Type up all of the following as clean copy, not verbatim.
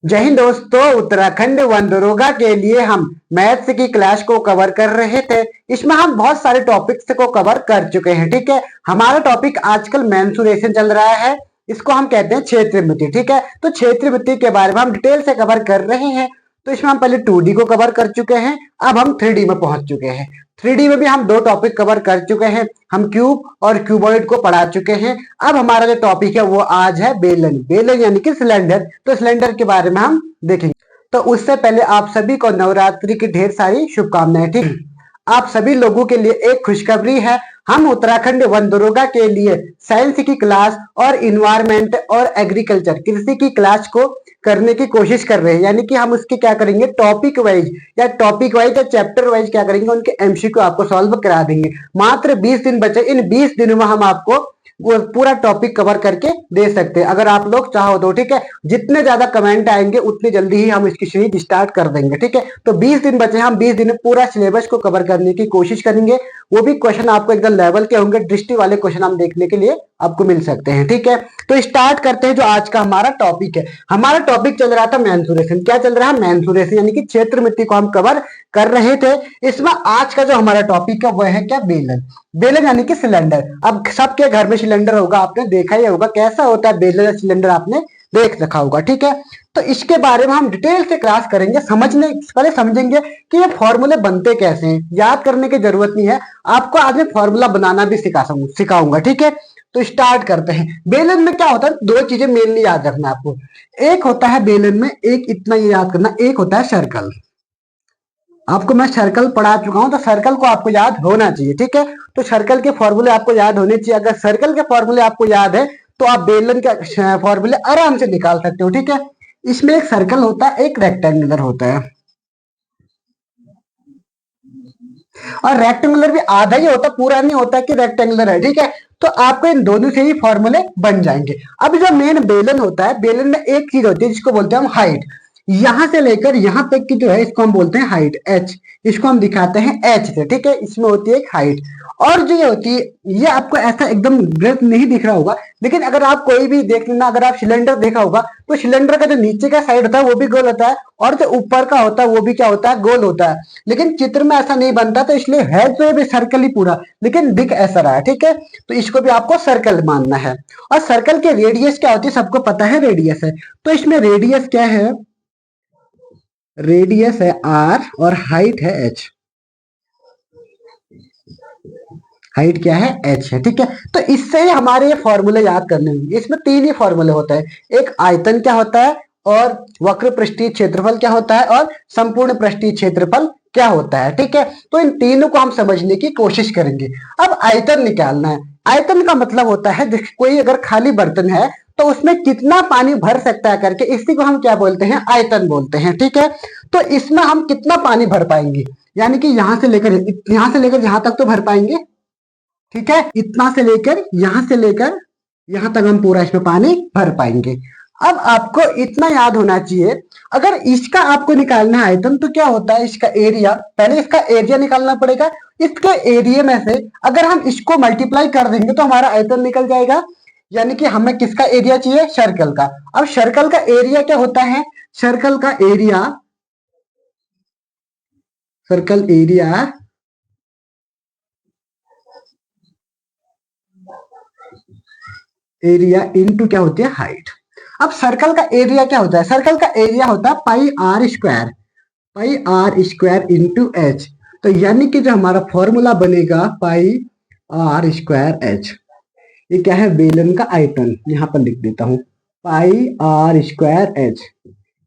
जय हिंद दोस्तों। उत्तराखंड वन दरोगा के लिए हम मैथ्स की क्लास को कवर कर रहे थे। इसमें हम बहुत सारे टॉपिक्स को कवर कर चुके हैं। ठीक है, हमारा टॉपिक आजकल मेंसुरेशन चल रहा है। इसको हम कहते हैं क्षेत्रमिति। ठीक है, तो क्षेत्रमिति के बारे में हम डिटेल से कवर कर रहे हैं। तो इसमें हम पहले 2D को कवर कर चुके हैं, अब हम 3D में पहुंच चुके हैं। 3D में भी हम 2 टॉपिक कवर कर चुके हैं। हम क्यूब और क्यूबॉइड को पढ़ा चुके हैं। अब हमारा जो टॉपिक है वो आज है बेलन। बेलन यानी कि सिलेंडर। तो सिलेंडर के बारे में हम देखेंगे। तो उससे पहले आप सभी को नवरात्रि की ढेर सारी शुभकामनाएं। ठीक, आप सभी लोगों के लिए एक खुशखबरी है। हम उत्तराखंड वन दरोगा के लिए साइंस की क्लास और इन्वायरमेंट और एग्रीकल्चर कृषि की क्लास को करने की कोशिश कर रहे हैं। यानी कि हम उसके क्या करेंगे, टॉपिक वाइज या चैप्टर वाइज क्या करेंगे, उनके एमसीक्यू आपको सॉल्व करा देंगे। मात्र 20 दिन बचे, इन 20 दिनों में हम आपको वो पूरा टॉपिक कवर करके दे सकते हैं, अगर आप लोग चाहो तो। ठीक है, जितने ज्यादा कमेंट आएंगे उतनी जल्दी ही हम इसकी सीरीज स्टार्ट कर देंगे। ठीक है, तो 20 दिन बचे, हम 20 दिन में पूरा सिलेबस को कवर करने की कोशिश करेंगे। वो भी क्वेश्चन आपको एकदम लेवल के होंगे, दृष्टि वाले क्वेश्चन हम देखने के लिए आपको मिल सकते हैं। ठीक है, तो स्टार्ट करते हैं जो आज का हमारा टॉपिक है। हमारा टॉपिक चल रहा था मेंसुरेशन। क्या चल रहा है? मेंसुरेशन यानी कि क्षेत्रमिति को हम कवर कर रहे थे। इसमें आज का जो हमारा टॉपिक है वह है क्या, बेलन। बेलन यानी कि सिलेंडर। अब सबके घर में सिलेंडर होगा, आपने देखा ही होगा कैसा होता है बेलन या सिलेंडर, आपने देख रखा होगा। ठीक है, तो इसके बारे में हम डिटेल से क्लास करेंगे। पहले समझेंगे कि ये फॉर्मूले बनते कैसे हैं। याद करने की जरूरत नहीं है, आपको आज मैं फॉर्मूला बनाना भी सिखाऊंगा। ठीक है, तो स्टार्ट करते हैं। बेलन में क्या होता है, 2 चीजें मेनली याद रखना आपको। एक होता है बेलन में, एक इतना याद करना, एक होता है सर्कल। आपको मैं सर्कल पढ़ा चुका हूं, तो सर्कल को आपको याद होना चाहिए। ठीक है, तो सर्कल के फॉर्मूले आपको याद होने चाहिए। अगर सर्कल के फॉर्मूले आपको याद है तो आप बेलन के फॉर्मूले आराम से निकाल सकते हो। ठीक है, इसमें एक सर्कल होता है, एक रेक्टेंगुलर होता है, और रेक्टेंगुलर भी आधा ही होता, पूरा नहीं होता कि रेक्टेंगुलर है। ठीक है, तो आपको इन दोनों से ही फॉर्मूले बन जाएंगे। अब जो मेन बेलन होता है, बेलन में एक चीज होती है जिसको बोलते हैं हम हाइट। यहां से लेकर यहां तक की जो है इसको हम बोलते हैं हाइट, एच। इसको हम दिखाते हैं एच से। ठीक है, इसमें होती है एक हाइट, और जो ये होती है, ये आपको ऐसा एकदम वृत्त नहीं दिख रहा होगा, लेकिन अगर आप कोई भी देख लेना, अगर आप सिलेंडर देखा होगा तो सिलेंडर का जो नीचे का साइड होता है वो भी गोल होता है, और जो ऊपर का होता है वो भी क्या होता है, गोल होता है। लेकिन चित्र में ऐसा नहीं बनता, तो इसलिए है तो ये भी सर्कल ही पूरा, लेकिन दिख ऐसा रहा है। ठीक है, तो इसको भी आपको सर्कल मानना है। और सर्कल के रेडियस क्या होती है, सबको पता है रेडियस है। तो इसमें रेडियस क्या है, रेडियस है आर और हाइट है एच। हाइट क्या है, एच है। ठीक है, तो इससे ही हमारे ये फॉर्मूले याद करने होंगे। इसमें 3 ही फॉर्मूले होते हैं, एक आयतन क्या होता है, और वक्र पृष्ठीय क्षेत्रफल क्या होता है, और संपूर्ण पृष्ठीय क्षेत्रफल क्या होता है। ठीक है, तो इन तीनों को हम समझने की कोशिश करेंगे। अब आयतन निकालना है। आयतन का मतलब होता है कोई अगर खाली बर्तन है तो उसमें कितना पानी भर सकता है करके, इसी को हम क्या बोलते हैं, आयतन बोलते हैं। ठीक है, तो इसमें हम कितना पानी भर पाएंगे, यानी कि यहां से लेकर यहां तक तो भर पाएंगे। ठीक है, इतना से लेकर यहां तक हम पूरा इसमें पानी भर पाएंगे। अब आपको इतना याद होना चाहिए, अगर इसका आपको निकालना है आयतन, तो क्या होता है, इसका एरिया, पहले इसका एरिया निकालना पड़ेगा। इसके एरिया में से अगर हम इसको मल्टीप्लाई कर देंगे तो हमारा आयतन निकल जाएगा। यानी कि हमें किसका एरिया चाहिए, सर्कल का। अब सर्कल का एरिया क्या होता है, सर्कल का एरिया, सर्कल एरिया इनटू क्या होती है, हाइट। अब सर्कल का एरिया क्या होता है, सर्कल का एरिया होता है pi r square into H. तो यानी कि जो हमारा फॉर्मूला बनेगा पाई आर स्क्वायर एच, ये क्या है, बेलन का आयतन। यहां पर लिख देता हूं, पाई आर स्क्वायर एच,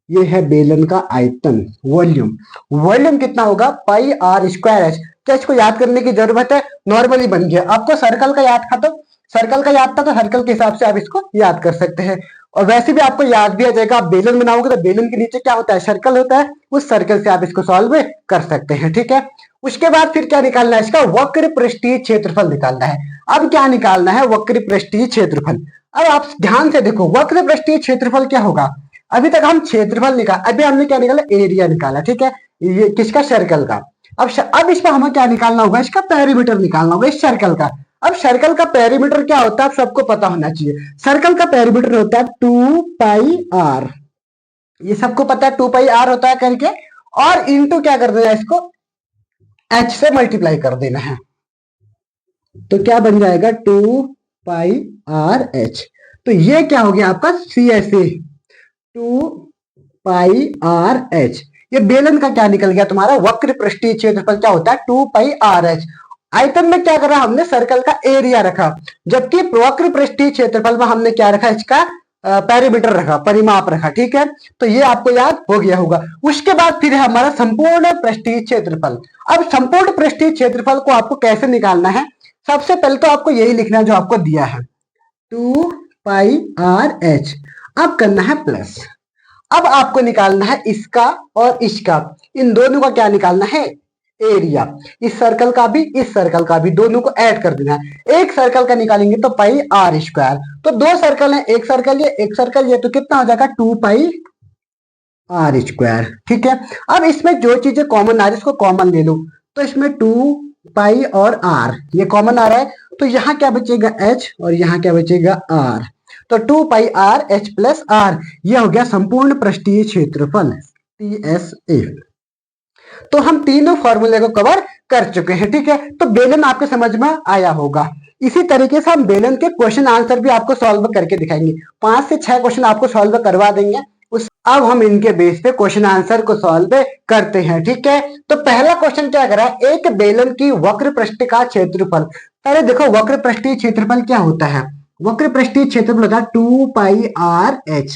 ये है बेलन का आयतन। वॉल्यूम, वॉल्यूम कितना होगा, पाई आर स्क्वायर एच। क्या इसको याद करने की जरूरत है, नॉर्मली बन गया। आपको सर्कल का याद था तो सर्कल के हिसाब से आप इसको याद कर सकते हैं। और वैसे भी आपको याद भी आ जाएगा, आप बेलन बनाओगे तो बेलन के नीचे क्या होता है, सर्कल होता है, उस सर्कल से आप इसको सॉल्व कर सकते हैं। ठीक है, उसके बाद फिर क्या निकालना है, इसका वक्र पृष्ठीय क्षेत्रफल निकालना है। अब क्या निकालना है, वक्र पृष्ठीय क्षेत्रफल। अब आप ध्यान से देखो, वक्र पृष्ठीय क्षेत्रफल क्या होगा, अभी तक हम क्षेत्रफल निकाल, अभी हमने क्या निकाला, एरिया निकाला। ठीक है, ये किसका, सर्कल का। अब इसमें हमें क्या निकालना होगा, इसका पेरीमीटर निकालना होगा, इस सर्कल का। अब सर्कल का पेरीमीटर क्या होता है, आप सबको पता होना चाहिए। सर्कल का पेरीमीटर होता है 2 पाई आर। ये सबको पता है 2 पाई r होता है करके, और इंटू क्या कर देना है, इसको h से मल्टीप्लाई कर देना है। तो क्या बन जाएगा 2 पाई r h। तो ये क्या हो गया आपका C S A, 2 pi r h। ये बेलन का क्या निकल गया तुम्हारा, वक्र पृष्ठीय क्षेत्रफल क्या होता है 2 पाई r h। आयतन में क्या करा हमने, सर्कल का एरिया रखा, जबकि वक्र पृष्ठीय क्षेत्रफल में हमने क्या रखा, इसका पैरामीटर रखा, परिमाप रखा। ठीक है, तो ये आपको याद हो गया होगा। उसके बाद फिर है हमारा संपूर्ण पृष्ठीय क्षेत्रफल। अब संपूर्ण पृष्ठीय क्षेत्रफल को आपको कैसे निकालना है, सबसे पहले तो आपको यही लिखना है जो आपको दिया है 2 पाई r h। अब करना है प्लस। अब आपको निकालना है इसका और इसका, इन दोनों का क्या निकालना है, एरिया। इस सर्कल का भी, इस सर्कल का भी, दोनों को ऐड कर देना है। एक सर्कल का निकालेंगे तो पाई आर स्क्वायर। तो दो सर्कल है, एक सर्कल ये, एक सर्कल ये, तो कितना हो जाएगा 2 पाई r स्क्वायर। ठीक है, अब इसमें जो चीजें कॉमन आ रही है इसको कॉमन ले लो। तो इसमें 2 पाई और r ये कॉमन आ रहा है, तो यहाँ क्या बचेगा h और यहाँ क्या बचेगा r। तो 2 pi r h plus r, ये हो गया संपूर्ण पृष्ठीय क्षेत्रफल TSA। तो हम तीनों फॉर्मूले को कवर कर चुके हैं। ठीक है, तो बेलन आपके समझ में आया होगा। इसी तरीके से हम बेलन के क्वेश्चन आंसर भी आपको सॉल्व करके दिखाएंगे, 5 से 6 क्वेश्चन आपको सॉल्व करवा देंगे। अब हम इनके बेस पे क्वेश्चन आंसर को सॉल्व करते हैं। ठीक है, तो पहला क्वेश्चन क्या करा है, एक बेलन की वक्र पृष्ठ का क्षेत्रफल। पहले देखो वक्र पृष्ठीय क्षेत्रफल क्या होता है, वक्र पृष्ठीय क्षेत्रफल होता है 2 pi r h।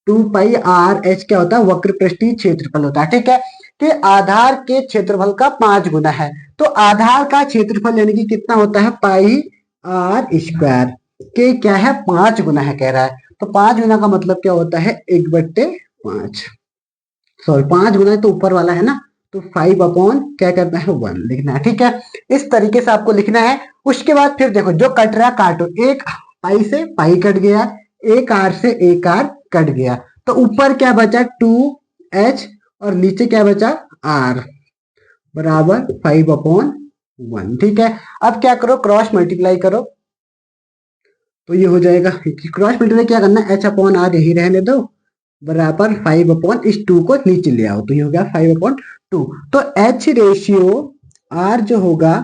2 pi r h क्या होता है, वक्र पृष्ठीय क्षेत्रफल होता है। ठीक है, कि आधार के क्षेत्रफल का 5 गुना है। तो आधार का क्षेत्रफल यानी कि कितना होता है पाई r स्क्वायर के क्या है 5 गुना है कह रहा है। तो 5 गुना का मतलब क्या होता है 1/5, सॉरी 5 गुना तो ऊपर वाला है ना, तो 5 अपॉन क्या करना है 1 लिखना है। ठीक है, इस तरीके से आपको लिखना है। उसके बाद फिर देखो जो कट रहा है काटो, एक पाई से पाई कट गया, एक r से एक r कट गया, तो ऊपर क्या बचा 2h और नीचे क्या बचा r बराबर 5 अपॉन 1। ठीक है, अब क्या करो क्रॉस मल्टीप्लाई करो, तो ये हो जाएगा, क्रॉस मल्टीप्लाई क्या करना है h अपॉन r यही रहने दो, बराबर 5 अपॉन इस 2 को नीचे ले आओ, तो ये हो गया 5 अपॉन 2। तो h रेशियो r जो होगा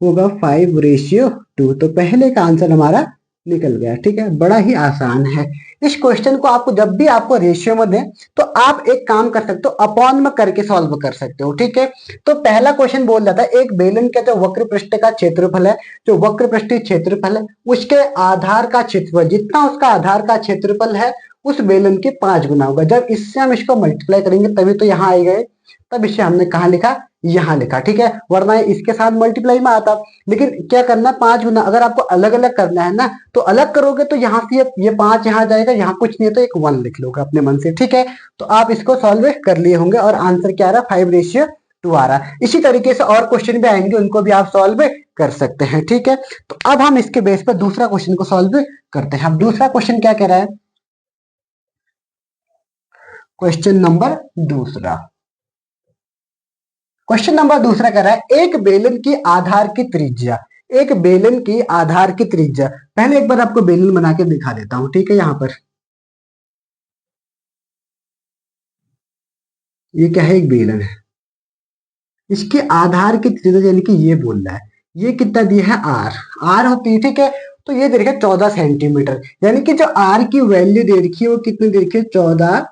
होगा 5/2। तो पहले का आंसर हमारा निकल गया। ठीक है, बड़ा ही आसान है। इस क्वेश्चन को आपको जब भी आपको रेशियो में दे तो आप एक काम कर सकते हो, अपॉन में करके सॉल्व कर सकते हो। ठीक है, तो पहला क्वेश्चन बोल रहा था एक बेलन के जो वक्र पृष्ठ का क्षेत्रफल है, जो वक्र पृष्ठीय क्षेत्रफल है उसके आधार का क्षेत्रफल, जितना उसका आधार का क्षेत्रफल है उस बेलन के 5 गुना होगा। जब इससे हम इसको मल्टीप्लाई करेंगे तभी तो यहाँ आए गए, तब इसे हमने कहा लिखा, यहाँ लिखा। ठीक है, वरना इसके साथ मल्टीप्लाई में आता। लेकिन क्या करना 5 गुना, अगर आपको अलग अलग करना है ना तो अलग करोगे, तो यहाँ से ये 5 यहाँ जाएगा, यहाँ कुछ नहीं है तो एक 1 लिख लोगे अपने मन से। ठीक है, तो आप इसको सॉल्व कर लिए होंगे और आंसर क्या आ रहा है 5/2 आ रहा है। इसी तरीके से और क्वेश्चन भी आएंगे, उनको भी आप सॉल्व कर सकते हैं। ठीक है, तो अब हम इसके बेस पर दूसरा क्वेश्चन को सॉल्व करते हैं। अब दूसरा क्वेश्चन क्या कह रहा है, क्वेश्चन नंबर दूसरा, क्वेश्चन नंबर दूसरा कह रहा है एक बेलन की आधार की त्रिज्या, एक बेलन की आधार की त्रिज्या। पहले एक बार आपको बेलन बना के दिखा देता हूं। ठीक है, यहां पर ये क्या है, एक बेलन है, इसके आधार की त्रिज्या यानी कि ये बोल रहा है, ये कितना दिया है आर, आर होती है। ठीक है, तो ये दे रखा है 14 सेंटीमीटर, यानी कि जो आर की वैल्यू दे रखी है वो कितनी दे रखी है 14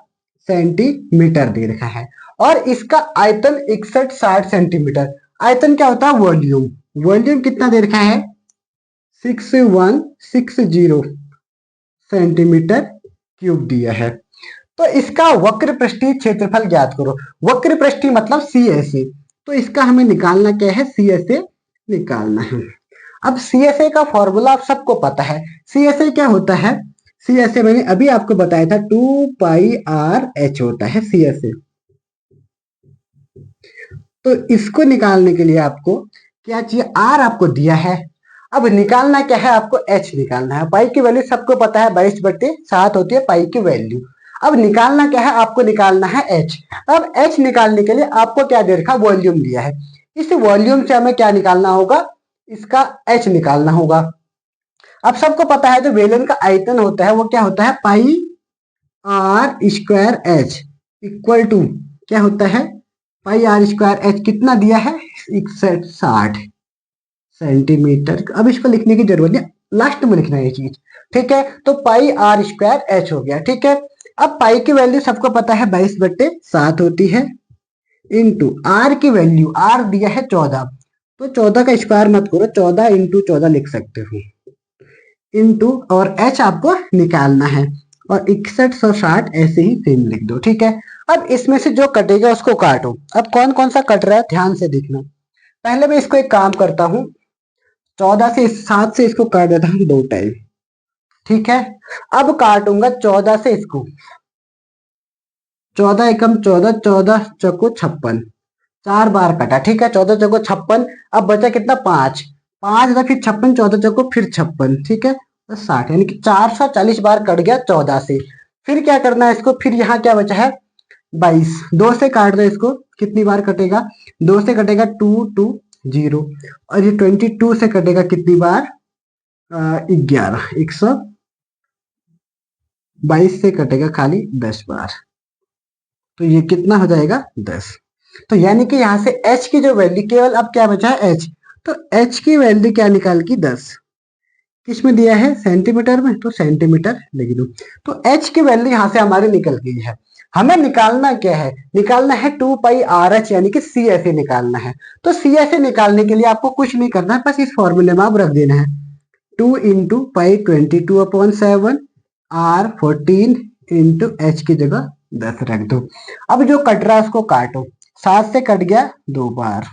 सेंटीमीटर दे रखा है। और इसका आयतन 61-60 सेंटीमीटर। आयतन क्या होता है, वॉल्यूम, वॉल्यूम कितना दे रखा है 6160 सेंटीमीटर क्यूब दिया है। तो इसका वक्र पृष्ठीय क्षेत्रफल ज्ञात करो। वक्र पृष्ठीय मतलब सी एस ए, तो इसका हमें निकालना क्या है, सी एस ए निकालना है। अब सी एस ए का फॉर्मूला आप सबको पता है। सी एस ए क्या होता है, सी एस ए मैंने अभी आपको बताया था 2 पाई r h होता है सी एस ए। तो इसको निकालने के लिए आपको क्या चाहिए, r आपको दिया है, अब निकालना क्या है, आपको h निकालना है। पाई की वैल्यू सबको पता है 22/7 होती है पाई की वैल्यू। अब निकालना क्या है, आपको निकालना है h। अब h निकालने के लिए आपको क्या दे रखा, वॉल्यूम दिया है। इस वॉल्यूम से हमें क्या निकालना होगा, इसका h निकालना होगा। अब सबको पता है जो बेलन का आयतन होता है वो क्या होता है pi r square h equal to क्या होता है, पाई आर स्क्वायर एच कितना दिया है, 6160 सेंटीमीटर। अब इसको लिखने की जरूरत नहीं, लास्ट में लिखना है ये चीज, ठीक है। तो पाई आर स्क्वायर एच हो गया, ठीक है। अब पाई की वैल्यू सबको पता है 22/7 होती है, इंटू आर की वैल्यू, आर दिया है 14, तो 14 का स्क्वायर मत करो, 14 इंटू 14 लिख सकते हो, इंटू और एच आपको निकालना है, और 6160 ऐसे ही सेम लिख दो, ठीक है। अब इसमें से जो कटेगा उसको काटो। अब कौन कौन सा कट रहा है ध्यान से देखना। पहले मैं इसको एक काम करता हूँ, 14 से 7 से इसको काट देता हूँ 2 टाइम, ठीक है। अब काटूंगा 14 से इसको, 14 एकम 14, 14 चौको 56, 4 बार कटा, ठीक है। 14 चौको 56, अब बचा कितना, 5, 5 था, फिर 56, 14 चौको फिर 56, ठीक है, तो 60, यानी कि 440 बार कट गया 14 से। फिर क्या करना है इसको, फिर यहाँ क्या बचा है 22, 2 से काट दो इसको, कितनी बार कटेगा, 2 से कटेगा 2 2 0, और ये 22 से कटेगा कितनी बार, 11, 122 से कटेगा खाली 10 बार, तो ये कितना हो जाएगा 10। तो यानी कि यहाँ से h की जो वैल्यू, केवल अब क्या बचा है h, तो h की वैल्यू क्या निकाल की 10, किस में दिया है सेंटीमीटर में, तो सेंटीमीटर लिख दो। तो h की वैल्यू यहाँ से हमारी निकल गई है। हमें निकालना क्या है, निकालना है 2 पाई आर एच, यानी कि सी ऐसे निकालना है। तो सी ऐसे निकालने के लिए आपको कुछ नहीं करना है, बस इस फॉर्मूले में आप रख देना है 2 into pi 22/7 r 14 into h की जगह 10 रख दो। अब जो कट रहा है उसको काटो, 7 से कट गया 2 बार,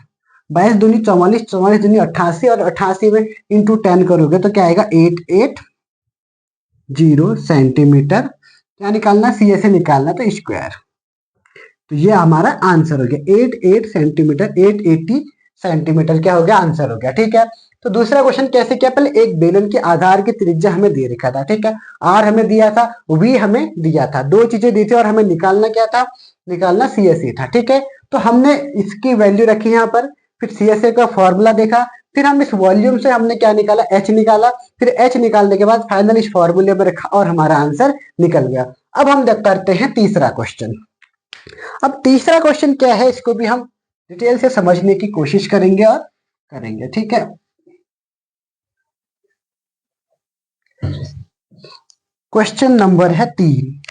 22 दूनी 44, 44 दूनी 88, और 88 में इंटू 10 करोगे तो क्या आएगा 880 सेंटीमीटर। क्या निकालना, सी से निकालना, तो स्क्वायर। तो ये हमारा आंसर हो गया 88 सेंटीमीटर, 880 सेंटीमीटर क्या हो गया, आंसर हो गया, ठीक है। तो दूसरा क्वेश्चन कैसे किया, पहले एक बेलन के आधार की त्रिज्या हमें दे रखा था, ठीक है, आर हमें दिया था, वी हमें दिया था, दो चीजें दी थी, और हमें निकालना क्या था, निकालना सी था, ठीक है। तो हमने इसकी वैल्यू रखी यहाँ पर, फिर सी का फॉर्मूला देखा, फिर हम इस वॉल्यूम से हमने क्या निकाला, एच निकाला, फिर एच निकालने के बाद फाइनल इस फॉर्मूले में रखा, और हमारा आंसर निकल गया। अब हम करते हैं तीसरा क्वेश्चन। अब तीसरा क्वेश्चन क्या है, इसको भी हम डिटेल से समझने की कोशिश करेंगे और करेंगे, ठीक है। क्वेश्चन नंबर है 3।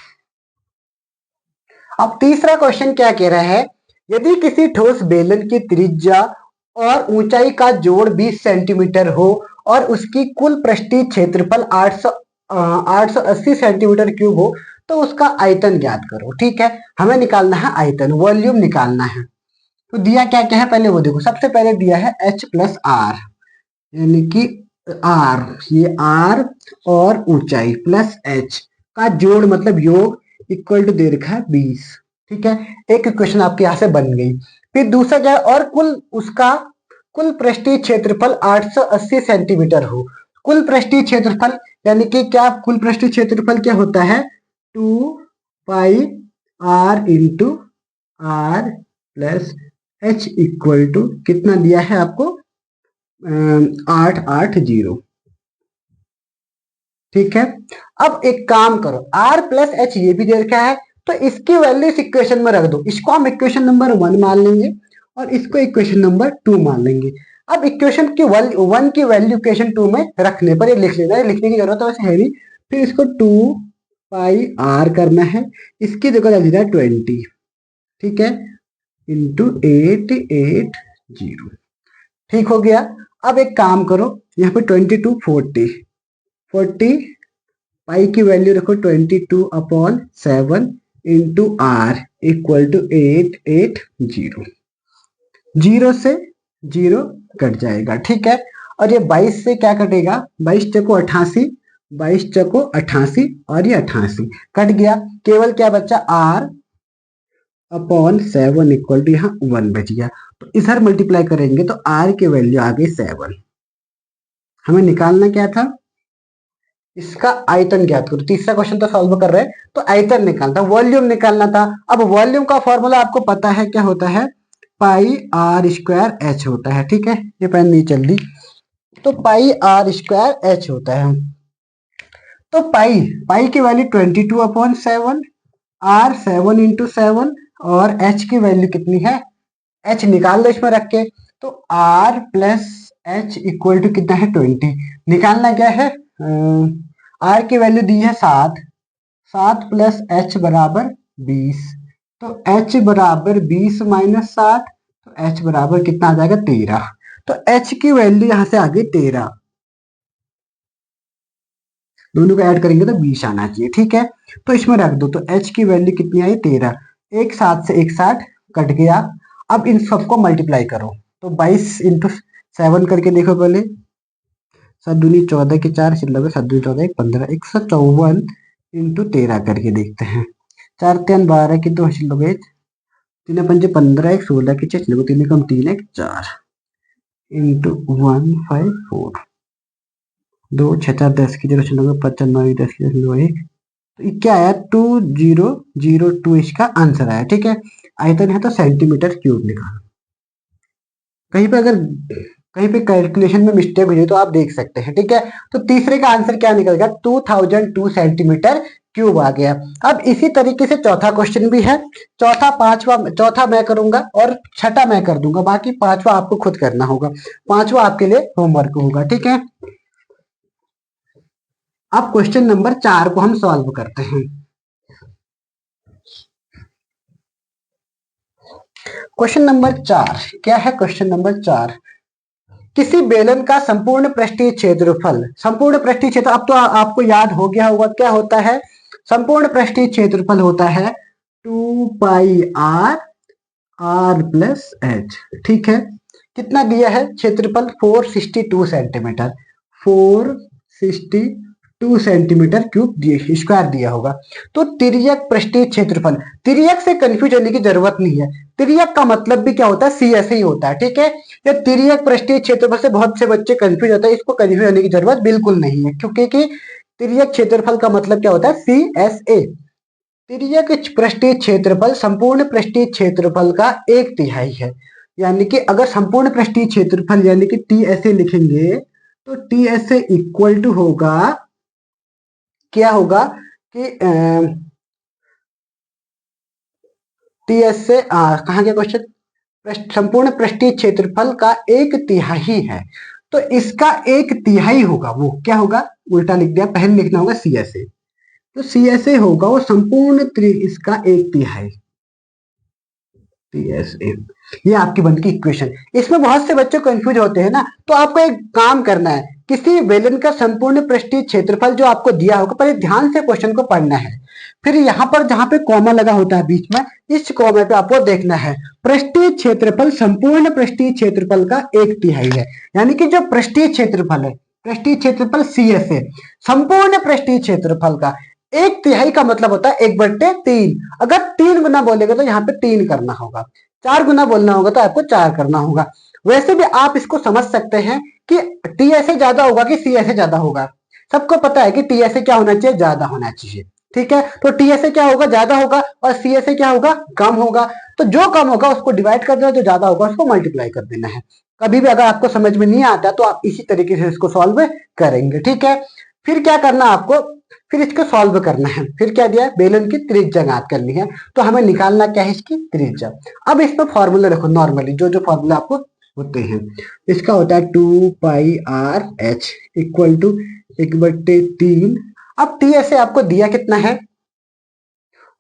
अब तीसरा क्वेश्चन क्या कह रहा है, यदि किसी ठोस बेलन की त्रिज्या और ऊंचाई का जोड़ 20 सेंटीमीटर हो और उसकी कुल पृष्ठीय क्षेत्रफल 880 सेंटीमीटर क्यूब हो, तो उसका आयतन ज्ञात करो, ठीक है। हमें निकालना है आयतन, वॉल्यूम निकालना है। तो दिया क्या क्या है, पहले वो देखो। सबसे पहले दिया है h प्लस आर, यानी कि आर, ये आर और ऊंचाई प्लस h का जोड़ मतलब योग, इक्वल टू दे रखा है 20, ठीक है। एक इक्वेशन आपके यहां से बन गई। फिर दूसरा क्या है, और कुल पृष्ठीय क्षेत्रफल 880 सेंटीमीटर हो। कुल पृष्ठीय क्षेत्रफल यानी कि क्या, कुल पृष्ठीय क्षेत्रफल क्या होता है, 2 pi r into r plus h equal to कितना दिया है आपको, 880, ठीक है। अब एक काम करो, r प्लस एच ये भी दे रखा है, तो इसकी वैल्यू इस इक्वेशन में रख दो। इसको हम इक्वेशन नंबर 1 मान लेंगे, और इसको इक्वेशन नंबर 2 मान लेंगे। अब इक्वेशन की 1 की वैल्यू इक्वेशन 2 में रखने पर ये लिख लेना है, लिखने की जरूरत है वैसे है नहीं। फिर इसको 2 पाई आर करना है, इसकी जगह दे दिया 20, ठीक है, इंटू 880, ठीक हो गया। अब एक काम करो, यहाँ पे 22 40 पाई की वैल्यू रखो 22/7 इंटू आर इक्वल टू 880, 0 से 0 कट जाएगा, ठीक है। और ये 22 से क्या कटेगा, 22 चको 88, 22 चको 88, और ये 88 कट गया, केवल क्या बचा r/7 इक्वल टू यहाँ 1 बच गया। तो इधर मल्टीप्लाई करेंगे तो r की वैल्यू आ गई 7। हमें निकालना क्या था, इसका आयतन ज्ञात करो। तीसरा क्वेश्चन तो सॉल्व कर रहे हैं, तो आयतन निकालना था, वॉल्यूम निकालना था। अब वॉल्यूम का फॉर्मूला आपको पता है क्या होता है, पाई आर स्क्वायर एच होता है, ठीक है। ये पेन नहीं चल रही, तो पाई आर स्क्वायर एच होता है। तो पाई पाई की वैल्यू 22/7, आर 7 × 7 और एच की वैल्यू कितनी है, एच निकाल लो इसमें रख के। तो r plus h equal to कितना है 20। निकालना क्या है, आर की वैल्यू दी है 7, 7 प्लस एच बराबर 20। तो एच बराबर 20 माइनस 60, तो एच बराबर कितना आ जाएगा 13। तो एच की वैल्यू यहां से आ गई 13, दोनों को ऐड करेंगे तो 20 आना चाहिए, ठीक है। तो इसमें रख दो, तो एच की वैल्यू कितनी आई 13, एक 7 से एक 60 कट गया। अब इन सबको मल्टीप्लाई करो, तो 22 × 7 करके देखो पहले, 7 दूनी 14 के 4, 7 दूनी 14 एक 15, 154 × 13 करके देखते हैं। 4 3 12 की 2 छिलोगे, 3 5 15, एक 16 की 6 छिलोगे, 3 कम 3 एक 4 × 154, 2 6 4 10 की 0 छिलोगे, 5 9 10 की 0 1। तो ये क्या आया 2002 इसका आंसर आया, ठीक है। आयतन है तो सेंटीमीटर क्यूब निकालो। कहीं पे अगर कहीं पे कैलकुलेशन में मिस्टेक हो जाए तो आप देख सकते हैं, ठीक है। तो तीसरे का आंसर क्या निकल गया, 2002 सेंटीमीटर क्यूब आ गया। अब इसी तरीके से चौथा क्वेश्चन भी है। चौथा मैं करूंगा और छठा मैं कर दूंगा, बाकी पांचवा आपको खुद करना होगा। पांचवा आपके लिए होमवर्क होगा, ठीक है। अब क्वेश्चन नंबर 4 को हम सॉल्व करते हैं। क्वेश्चन नंबर 4 क्या है, क्वेश्चन नंबर 4, किसी बेलन का संपूर्ण पृष्ठीय क्षेत्रफल, संपूर्ण पृष्ठीय क्षेत्र, अब तो आपको याद हो गया होगा क्या होता है, संपूर्ण पृष्ठीय क्षेत्रफल होता है 2πr r प्लस एच, ठीक है। कितना दिया है क्षेत्रफल, 462 सेंटीमीटर, 462 सेंटीमीटर क्यूब स्क्वायर दिया होगा। तो तिर्यक पृष्ठीय क्षेत्रफल, तिर्यक से कंफ्यूज होने की जरूरत नहीं है, तिर्यक का मतलब भी क्या होता है, सी ऐसे ही होता है, ठीक है। ये तिर्यक पृष्ठीय क्षेत्रफल से बहुत से बच्चे कंफ्यूज होते हैं, इसको कंफ्यूज होने की जरूरत बिल्कुल नहीं है, क्योंकि तिर्यक क्षेत्रफल का मतलब क्या होता है, सी एस ए। तिर्यक पृष्ठीय क्षेत्रफल संपूर्ण पृष्ठीय क्षेत्रफल का 1/3 है। यानी कि अगर संपूर्ण पृष्ठीय क्षेत्रफल यानी कि टी ऐसे लिखेंगे, तो टी ऐसे इक्वल टू होगा, क्या होगा कि टी एस से कहा गया क्वेश्चन, संपूर्ण पृष्ठीय क्षेत्रफल का 1/3 है, तो इसका 1/3 होगा, वो क्या होगा, उल्टा लिख दिया, पहले लिखना होगा सी एस ए। तो सी एस ए होगा वो संपूर्ण इसका 1/3, ये आपकी बनती की इक्वेशन। इसमें बहुत से बच्चे कंफ्यूज होते हैं ना, तो आपको एक काम करना है, किसी बेलन का संपूर्ण पृष्ठीय क्षेत्रफल जो आपको दिया होगा, पहले ध्यान से क्वेश्चन को पढ़ना है, फिर यहाँ पर जहां पे कॉमा लगा होता है बीच में, इस कॉमा पे आपको देखना है पृष्ठीय क्षेत्रफल संपूर्ण पृष्ठीय क्षेत्रफल का 1/3 है। यानी कि जो पृष्ठीय क्षेत्रफल है, पृष्ठीय क्षेत्रफल सी एस है, संपूर्ण पृष्ठीय क्षेत्रफल का 1/3 का मतलब होता है 1/3। अगर 3 गुना बोलेगा तो यहाँ पे 3 करना होगा, 4 गुना बोलना होगा तो आपको 4 करना होगा। वैसे भी आप इसको समझ सकते हैं कि टी ऐसे ज्यादा होगा कि सी ऐसे ज्यादा होगा, सबको पता है कि टी ऐसे क्या होना चाहिए, ज्यादा होना चाहिए, ठीक है। तो टी ऐसे क्या होगा, ज्यादा होगा, और सी ऐसे क्या होगा, कम होगा। तो जो कम होगा उसको डिवाइड कर देना, जो ज्यादा होगा उसको मल्टीप्लाई कर देना है। कभी भी अगर आपको समझ में नहीं आता तो आप इसी तरीके से इसको सॉल्व करेंगे, ठीक है। फिर क्या करना आपको, फिर इसको सॉल्व करना है। फिर क्या दिया है, बेलन की त्रिज्या ज्ञात करनी है, तो हमें निकालना क्या है, इसकी त्रिज्या। अब इसमें फॉर्मूला रखो, नॉर्मली जो जो फॉर्मूला आपको होते हैं, इसका होता है 2πr(h) इक्वल टू 1/3। अब टी ऐसे आपको दिया कितना है,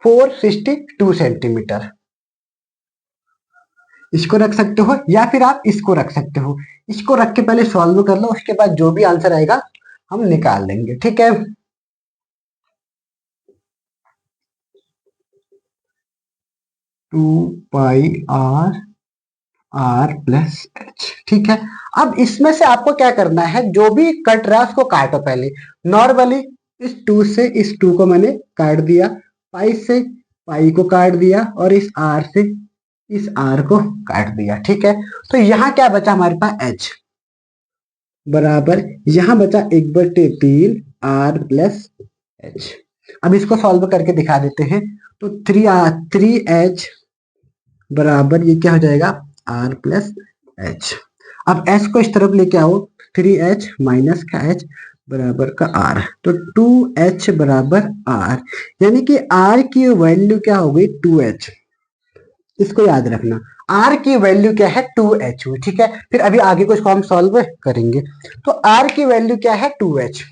462 सेंटीमीटर। इसको रख सकते हो या फिर आप इसको रख सकते हो, इसको रख के पहले सॉल्व कर लो, उसके बाद जो भी आंसर आएगा हम निकाल लेंगे, ठीक है। 2πr r प्लस एच, ठीक है। अब इसमें से आपको क्या करना है, जो भी कट रहा है उसको काटो पहले। नॉर्मली इस 2 से इस 2 को मैंने काट दिया, पाई से पाई को काट दिया, और इस r से इस r को काट दिया, ठीक है। तो यहाँ क्या बचा हमारे पास, h बराबर, यहाँ बचा 1/3 r प्लस एच। अब इसको सॉल्व करके दिखा देते हैं। तो 3h बराबर ये क्या हो जाएगा, r प्लस एच। अब h को इस तरफ लेके आओ, 3h माइनस का h, बराबर का आर, तो 2h बराबर आर, यानी कि आर की वैल्यू क्या हो गई 2h। इसको याद रखना, आर की वैल्यू क्या है 2h हुई, ठीक है। फिर अभी आगे कुछ हम सॉल्व करेंगे। तो आर की वैल्यू क्या है 2h,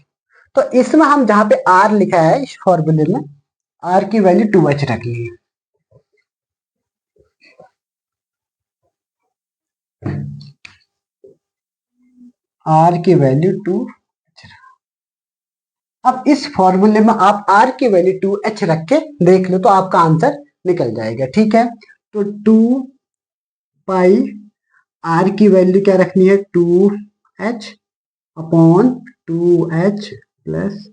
तो इसमें हम जहां पे आर लिखा है इस फॉर्मूले में आर की वैल्यू 2h रख ली। आर की वैल्यू 2। अब इस फॉर्मूले में आप आर की वैल्यू 2h रख के देख लो तो आपका आंसर निकल जाएगा, ठीक है। तो 2 पाई आर की वैल्यू क्या रखनी है 2h upon 2h plus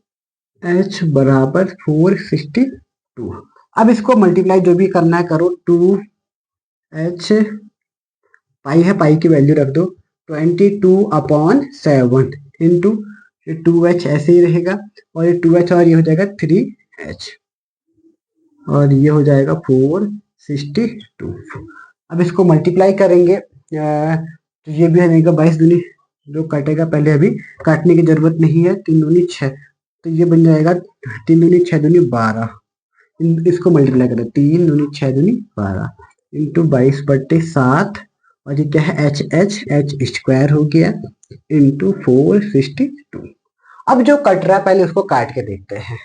h बराबर 462। अब इसको मल्टीप्लाई जो भी करना है करो, 2h पाई है, पाई की वैल्यू रख दो 22/7 इंटू 2h ऐसे ही रहेगा, और ये 2h और ये हो जाएगा 3h, और ये हो जाएगा 462। अब इसको मल्टीप्लाई करेंगे तो ये भी रहेगा 22 दूनी जो कटेगा, पहले अभी काटने की जरूरत नहीं है, 3 दूनी 6, तो ये बन जाएगा 3 दूनी 6 दूनी 12। इसको मल्टीप्लाई करें 3 दूनी 6 दूनी 12 इंटू 22/7, और ये क्या है एच स्क्वायर हो गया इंटू 462। अब जो कट रहा है पहले उसको काट के देखते हैं।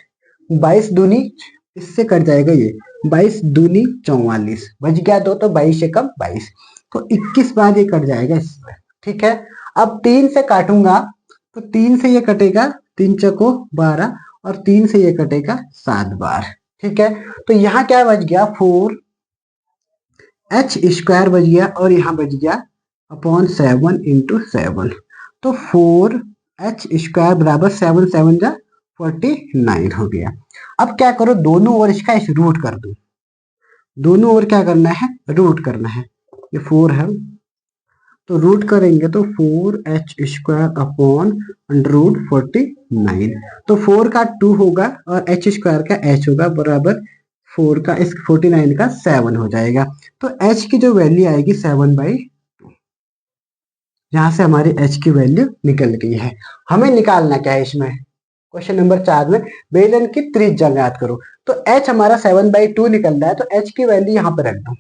22 दूनी इससे कट जाएगा, ये 22 दूनी 44 बच गया दो, तो 22 से कम 22, तो 21 बार ये कट जाएगा इसमें, ठीक है। अब 3 से काटूंगा तो 3 से ये कटेगा 3 चको 12, और 3 से ये कटेगा 7 बार, ठीक है। तो यहाँ क्या बच गया 4h स्क्वायर बच गया, और यहाँ बच गया अपॉन 7 इंटू 7, तो 4h स्क्वायर बराबर 7 7 जा 49 हो गया। अब क्या करो, दोनों ओर इसका इस रूट कर दो, दोनों ओर क्या करना है रूट करना है। ये 4 है तो रूट करेंगे तो 4h square upon under root 49, तो 4 का 2 होगा और h स्क्वायर का h होगा बराबर 4 का इस 49 का 7 हो जाएगा। तो h की जो वैल्यू आएगी 7/2, यहां से हमारी h की वैल्यू निकल गई है। हमें निकालना क्या है इसमें, क्वेश्चन नंबर 4 में बेलन की त्रिज्या याद करो, तो h हमारा 7/2 निकल रहा है, तो h की वैल्यू यहाँ पे रख दो,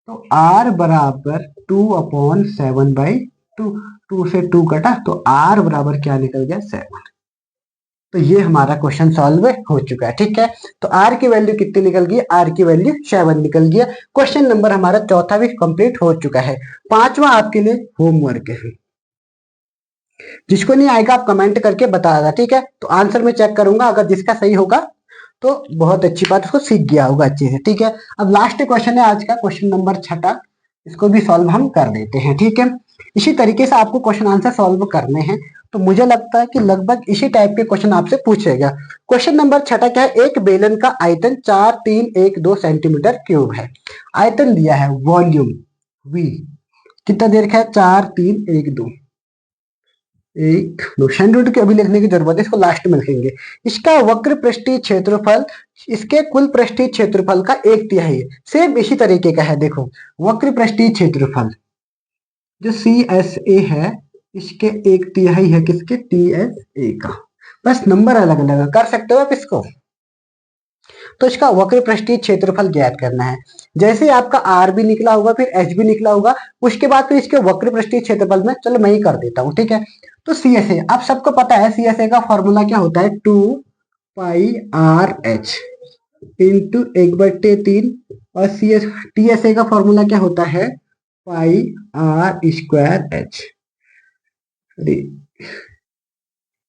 तो r बराबर 2/7/2, 2 से 2 कटा तो r बराबर क्या निकल गया 7। तो ये हमारा क्वेश्चन सॉल्व हो चुका है, ठीक है। तो r की वैल्यू कितनी निकल गई, r की वैल्यू 7 निकल गया। क्वेश्चन नंबर हमारा चौथा भी कंप्लीट हो चुका है। पांचवा आपके लिए होमवर्क है, जिसको नहीं आएगा आप कमेंट करके बता देना, ठीक है। तो आंसर में चेक करूंगा, अगर जिसका सही होगा तो बहुत अच्छी बात, उसको सीख गया होगा अच्छे से, ठीक है। अब लास्ट क्वेश्चन है आज का, क्वेश्चन नंबर 6, इसको भी सॉल्व हम कर देते हैं, ठीक है। इसी तरीके से आपको क्वेश्चन आंसर सॉल्व करने हैं, तो मुझे लगता है कि लगभग इसी टाइप के क्वेश्चन आपसे पूछेगा। क्वेश्चन नंबर 6 क्या है, एक बेलन का आयतन 4312 सेंटीमीटर क्यूब है। आयतन दिया है वॉल्यूम v कितना दे रखा है 4312, एक दो सैंडविच की अभी लिखने की जरूरत है, इसको लास्ट में लिखेंगे। इसका वक्र पृष्ठीय क्षेत्रफल इसके कुल पृष्ठीय क्षेत्रफल का 1/3 सेम इसी तरीके का है। देखो वक्र पृष्ठीय क्षेत्रफल जो CSA है इसके 1/3 है किसके TSA का, बस नंबर अलग अलग कर सकते हो आप इसको। तो इसका वक्र पृष्ठीय क्षेत्रफल ज्ञात करना है। जैसे आपका R भी निकला होगा फिर H भी निकला होगा, उसके बाद फिर इसके वक्र पृष्ठीय क्षेत्रफल में चलो मैं ही कर देता हूँ, ठीक है। तो CSA आप सबको पता है, CSA का फॉर्मूला क्या होता है 2πRH इंटू 1/3, और TSA का फॉर्मूला क्या होता है πR²H,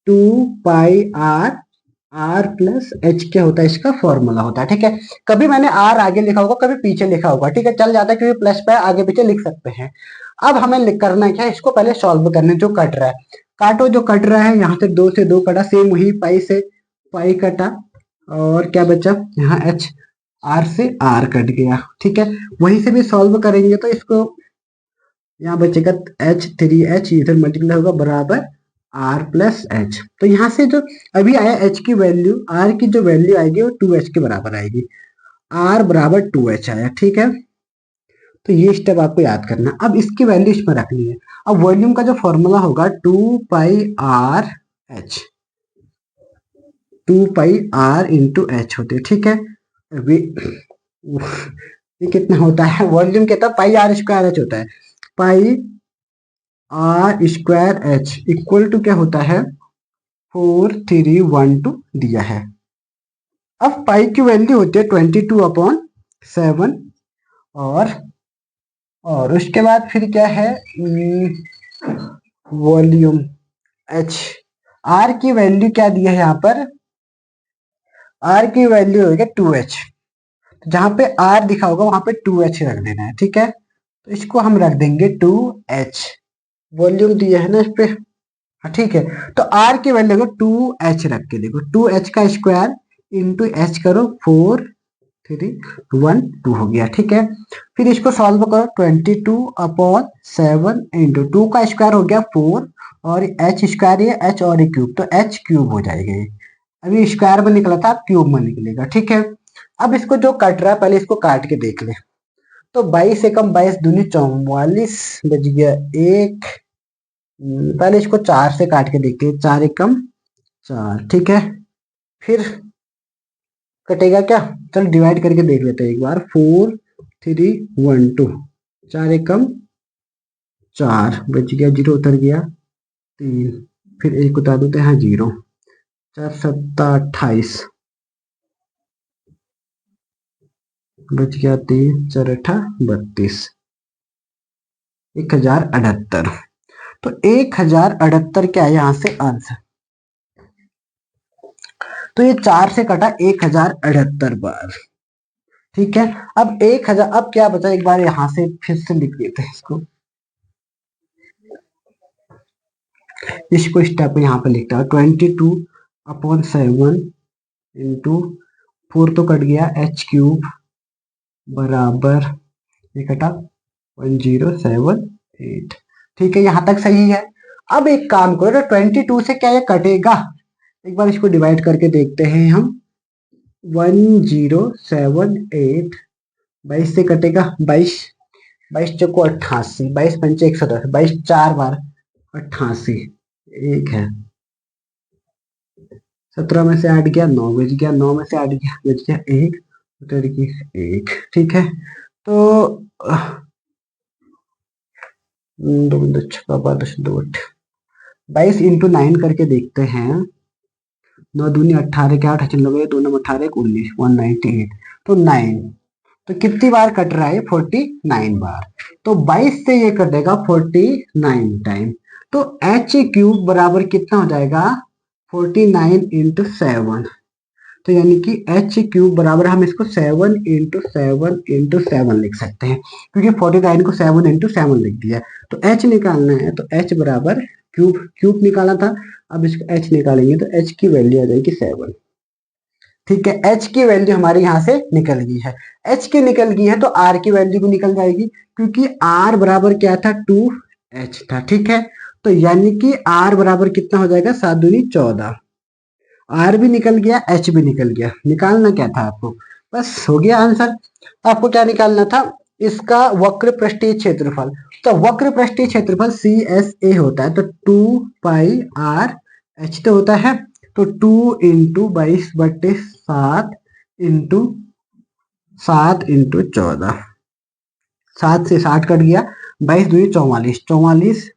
2πR R plus H क्या होता है इसका फॉर्मूला होता है, ठीक है। कभी मैंने R आगे लिखा होगा कभी पीछे लिखा होगा, ठीक है, चल जाता है क्योंकि प्लस पे आगे पीछे लिख सकते हैं। अब हमें करना क्या है, इसको पहले सॉल्व करने, जो कट रहा है काटो, जो कट रहा है यहाँ से 2 से 2 कटा, सेम वही पाई से पाई कटा, और क्या बचा यहाँ H, R से R कट गया, ठीक है। वहीं से भी सॉल्व करेंगे तो इसको यहाँ बचेगा H3H इधर मल्टीप्लाई होगा बराबर R प्लस H, तो यहाँ से जो अभी आया H की वैल्यू, R की जो वैल्यू आएगी वो 2H के बराबर आएगी, R बराबर 2H आया, ठीक है। तो ये स्टेप आपको याद करना। अब इसकी वैल्यू इसमें रखनी है। अब वॉल्यूम का जो फॉर्मूला होगा 2πRH 2πr/h होते हैं, ठीक है। अभी ये कितना होता है, वॉल्यूम कितना, πr² होता है, πr² इक्वल टू क्या होता है, 4312 दिया है। अब पाई की वैल्यू होती है 22/7 और उसके बाद फिर क्या है, वॉल्यूम एच। आर की वैल्यू क्या दी है यहाँ पर, आर की वैल्यू होगी 2h, जहां पे आर दिखा होगा वहां पे 2h रख देना है, ठीक है। तो इसको हम रख देंगे 2h, वॉल्यूम दिया है ना इस पे, हाँ ठीक है। तो आर की वैल्यू 2h रख के देखो, 2h का स्क्वायर इंटू एच करो, 4312 हो गया, ठीक है। फिर इसको सॉल्व करो, 22/7 इंटू 2 का स्क्वायर हो गया 4 और एच स्क्वायर है एच और क्यूब, तो एच क्यूब हो जाएगा ये। अभी स्क्वायर में निकला था, अब क्यूब में निकलेगा, ठीक है। अब इसको जो कट रहा है पहले इसको काट के देख ले। तो 22 एकम 22 दूनी 44 बच गया एक। पहले इसको 4 से काट के देखते हैं, 4 एकम 4, ठीक है। फिर कटेगा क्या, चल डिवाइड करके देख लेते हैं एक बार, 4312, 4 एकम 4 बच गया, 0 उतर गया 3, फिर एक उतार देते हैं 0, 4 7 28 बच गया 3, 4 8 32, 1078। तो 1078 क्या है यहाँ से आंसर। तो ये 4 से कटा 1078 बार, ठीक है। अब 1000, अब क्या बचा, एक बार यहां से फिर से लिख देते हैं इसको स्टेप यहाँ पे लिखता है, 22/7 इंटू 4 तो कट गया, h³ बराबर ये कटा 1078, ठीक है, यहां तक सही है। अब एक काम करो, 22 से क्या ये कटेगा, एक बार इसको डिवाइड करके देखते हैं हम, 1078, 22 से कटेगा 22, 22 चौको 88, 22 पंचे 110, 22 4 बार 88, एक है, 17 में से 8 गया 9 बच गया, 9 में से 8 गया बच गया 1, उतर गया 1, ठीक है। तो 22 इंटू 9 करके देखते हैं, 9 दूनी 18 के 8 चल गए, 2 9 18 19, 198, तो 9, तो कितनी बार कट रहा है, 49 बार। तो 22 से ये कटेगा 49 टाइम, तो h³ बराबर कितना हो जाएगा, 49 इंटू 7, तो यानी कि h³ बराबर हम इसको 7 इंटू 7 इंटू 7 लिख सकते हैं, क्योंकि 49 को 7 इंटू 7 लिख दिया। तो h निकालना है, तो h बराबर क्यूब निकाला था, अब इसको h निकालेंगे तो h की वैल्यू आ जाएगी 7, ठीक है। h की वैल्यू हमारे यहाँ से निकल गई है, h की निकल गई है तो r की वैल्यू भी निकल जाएगी, क्योंकि r बराबर क्या था, 2h था, ठीक है। तो यानी कि r बराबर कितना हो जाएगा, 7 दूनी 14, r भी निकल गया, h भी निकल गया। निकालना क्या था आपको, बस हो गया आंसर। आपको क्या निकालना था, इसका वक्र पृष्ठीय क्षेत्रफल। तो वक्र पृष्ठीय क्षेत्रफल CSA होता है, तो 2πr/h तो होता है, तो 2 इंटू 22/7 इंटू 7 इंटू 14, 7 से 60 कट गया, 22 दूनी 44, 44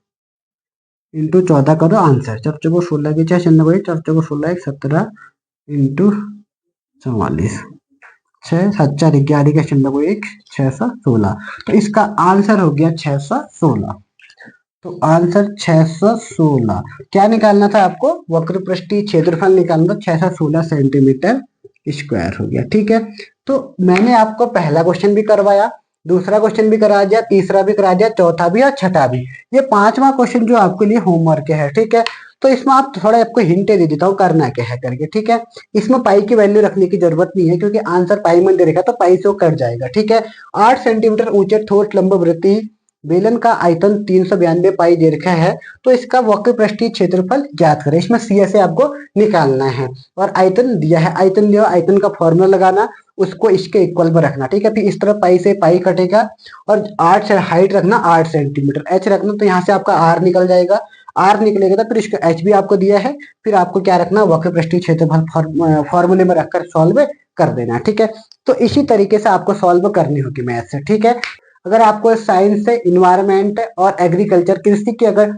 इंटू 14 करो आंसर, 4 चौको 16 के 6 96, 4 चौको 16 17 इंटू 44, 6 7 4 11 के 96, 616, तो इसका आंसर हो गया 616। तो आंसर 616, क्या निकालना था आपको, वक्र पृष्ठीय क्षेत्रफल निकालना था, 616 सेंटीमीटर स्क्वायर हो गया, ठीक है। तो मैंने आपको पहला क्वेश्चन भी करवाया, दूसरा क्वेश्चन भी करा दिया, तीसरा भी करा दिया, चौथा भी और छठा भी, ये पांचवा क्वेश्चन जो आपके लिए होमवर्क है, ठीक है। तो इसमें आप थोड़ा आपको हिंट दे देता हूँ करना क्या है करके, ठीक है। इसमें पाई की वैल्यू रखने की जरूरत नहीं है, क्योंकि आंसर पाई में दे रखा तो पाई से वो कट जाएगा, ठीक है। 8 सेंटीमीटर ऊंचे ठोस लंब वृत्तीय बेलन का आयतन 392 पाई दे रखा है, तो इसका वक्र पृष्ठीय क्षेत्रफल ज्ञात करें। इसमें CSA आपको निकालना है, और आयतन दिया है, आयतन दिया, आयतन का फॉर्मूला लगाना, उसको इसके इक्वल में रखना, ठीक है। फिर इस तरह पाई से पाई कटेगा, और 8 से हाइट रखना 8 सेंटीमीटर, h रखना, तो यहाँ से आपका r निकल जाएगा, आर निकलेगा तो फिर इसका एच भी आपको दिया है, फिर आपको क्या रखना, वक्र पृष्ठीय क्षेत्रफल फॉर्मूले में रखकर सॉल्व कर देना। ठीक है, तो इसी तरीके से आपको सॉल्व करनी होगी मैथ से। ठीक है, अगर आपको साइंस से इन्वायरमेंट और एग्रीकल्चर कृषि की अगर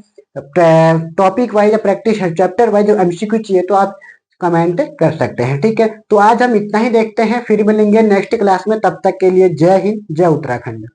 टॉपिक वाइज या प्रैक्टिस चैप्टर वाइज एमसीक्यू चाहिए तो आप कमेंट कर सकते हैं। ठीक है, तो आज हम इतना ही देखते हैं, फिर मिलेंगे नेक्स्ट क्लास में। तब तक के लिए जय हिंद, जय उत्तराखंड।